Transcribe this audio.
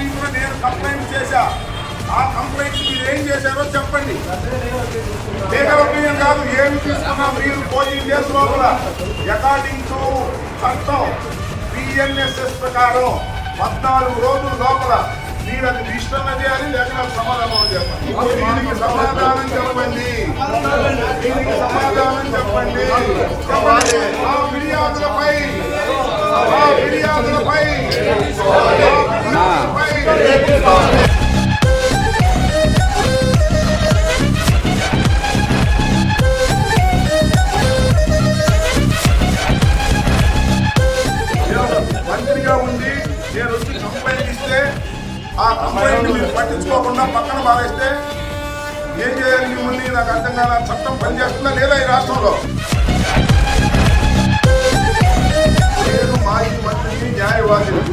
తారీఖున నేను కంప్లైంట్ చేశా. ఆ కంప్లైంట్ మీరు ఏం చేశారో చెప్పండి. లీగల్ ఒపీనియన్ కాదు, ఏమి తీసుకున్నా మీరు 14 days లోపల అకార్డింగ్ టు చట్టం PNSS ప్రకారం 14 రోజుల లోపల మీరు అది విషయంగా చేయాలి, లేక సమాధానం చెప్పండి. దీనికి సమాధానం చెప్పండి. దీనికి సమాధానం చెప్పండి. ఆ ఫిర్యాదులపై మంత్రిగా ఉండి నేను వచ్చి కంప్లైంట్ ఇస్తే ఆ కంప్లైంట్ మీరు పట్టించుకోకుండా పక్కన పారేస్తే ఏం చేయాలి మిమ్మల్ని? నాకు అర్థం కాల. చట్టం పనిచేస్తుందా లేదా ఈ రాష్ట్రంలో? నేను మాజీ మంత్రిని, న్యాయవాదిని.